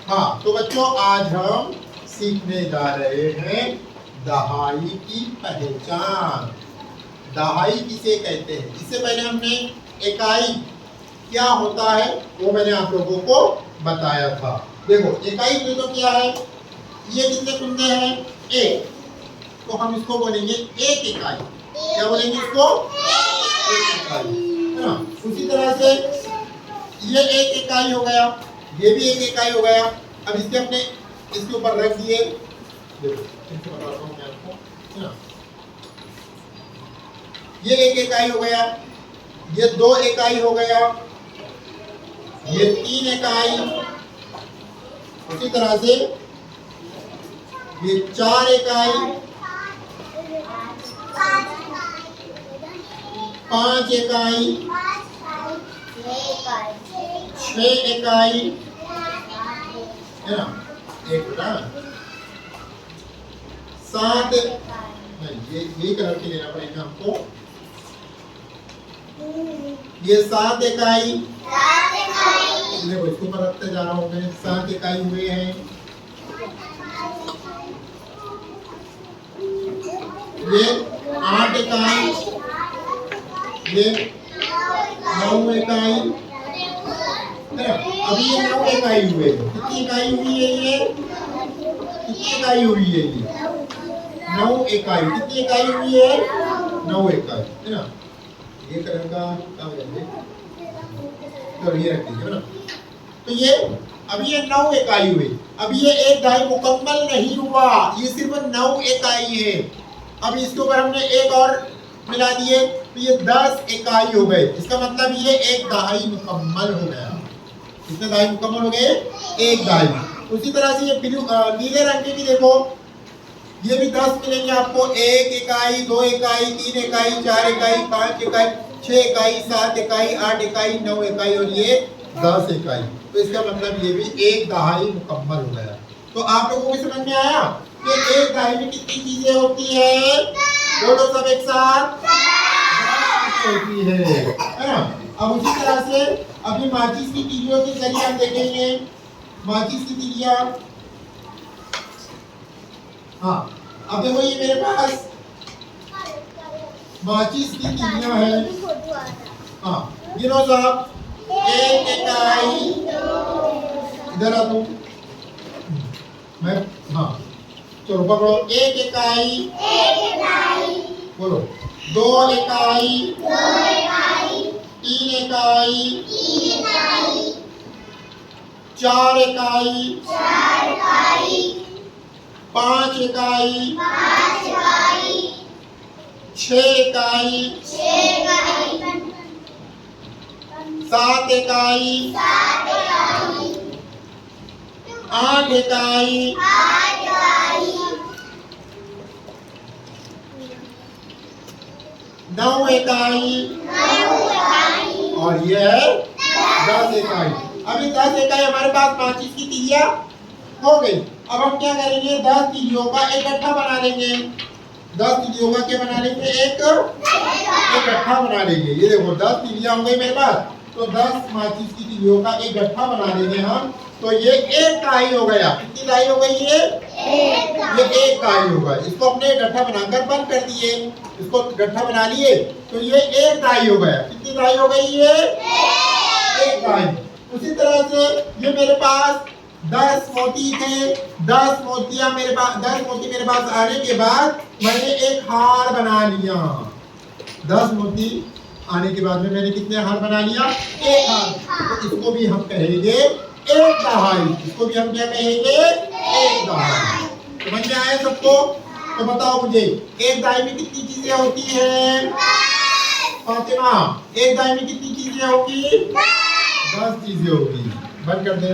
हाँ, तो बच्चों आज हम सीखने जा रहे हैं दहाई की पहचान। दहाई किसे कहते हैं? इससे पहले हमने इकाई क्या होता है वो मैंने आप लोगों को बताया था। देखो इकाई में तो क्या है, ये कितने कुंदे हैं? एक, तो हम इसको बोलेंगे एक इकाई। क्या बोलेंगे इसको? एक इकाई, है ना। उसी तरह से ये एक इकाई हो गया, ये भी एक इकाई हो गया। अब इसके अपने इसके ऊपर रख दिए, देखो इनको बताता हूं मैं आपको, है ना। ये एक इकाई हो गया, ये दो इकाई हो गया, ये तीन इकाई, उसी तरह से ये चार इकाई, पांच इकाई, छह इकाई, है ना, एक ना, सात, ये कलर के लेना पड़ेगा हमको, ये सात इकाई, देखो इसके ऊपर रखते जा रहा हूं मैं, सात इकाई हुए हैं। ये आठ इकाई, ये नौ इकाई, है ना। अभी ये नौ इकाई हुए, कितनी इकाई हुई है? ये कितनी इकाई हुई है? ये नौ इकाई। कितनी इकाई हुई है? नौ इकाई, है ना। ये कलर का काम करेंगे, तो ये रख दीजिए, है ना। तो ये अभी ये नौ इकाई हुई, अभी ये एक दहाई मुकम्मल नहीं हुआ, ये सिर्फ नौ इकाई है। अब इसके ऊपर हमने एक और मिला दिए तो ये 10 इकाई हो गए। इसका मतलब ये एक दहाई मुकम्मल हो गया। कितने दहाई मुकम्मल हो गए? एक दहाई। उसी तरह से ये नीले रंग के भी देखो, ये भी 10 मिलेंगे आपको। एक इकाई, दो इकाई, तीन इकाई, चार इकाई, पांच इकाई, छह इकाई, सात इकाई, आठ इकाई, नौ इकाई और ये 10 इकाई। तो इसका मतलब ये भी एक दहाई मुकम्मल हो गया। तो आप लोगों को समझ में आया कि एक दहाई में कितनी चीजें होती है? बोलो सब एक साथ, होती है ना। अब उसी तरह से अभी माचिस की तीलियों के जरिए हम देखेंगे। माचिस की तीलियां, हाँ, अब देखो ये मेरे पास माचिस की तीलियां हैं। हाँ, गिनो साहब, एक इकाई, इधर आ तुम, मैं, हाँ चलो पकड़ो। एक इकाई, बोलो, दो इकाई, तीन इकाई, चार इकाई, पांच इकाई, छह इकाई, सात इकाई, आठ इकाई, नौ इकाई, और ये है 10 इकाई। अभी 10 इकाई हमारे पास माचिस की तीलियां हो गई। अब हम क्या करेंगे? 10 तीलियों का एक गट्ठा बना लेंगे। 10 तीलियों का क्या बना लेंगे? एक गट्ठा बना लेंगे। ये देखो 10 तीलियां हो गई मेरे पास, तो 10 माचिस की तीलियों का एक गट्ठा बना लेंगे हम। तो ये एक दहाई हो गया। कितनी दहाई हो गई? ये एक दहाई हो गया। इसको अपने गट्ठा बनाकर बंद कर दिए, इसको गट्ठा बना लिए, तो ये एक दहाई हो गया। कितनी दहाई हो गई? ये एक दहाई। उसी तरह से ये मेरे पास 10 मोती थे। 10 मोतियां मेरे पास, 10 मोती मेरे पास आने के बाद मैंने एक हार बना लिया। 10 मोती आने के बाद में मैंने कितने हार बना लिया? एक हार। तो इसको भी हम कहेंगे एक दहाई। इसको भी हम क्या कहेंगे? एक दहाई। समझ में आया सबको? तो बताओ मुझे, एक दहाई में कितनी चीजें होती है? फातिमा, एक दहाई में कितनी चीजें होगी? 10 चीजें होगी। बंद कर दे।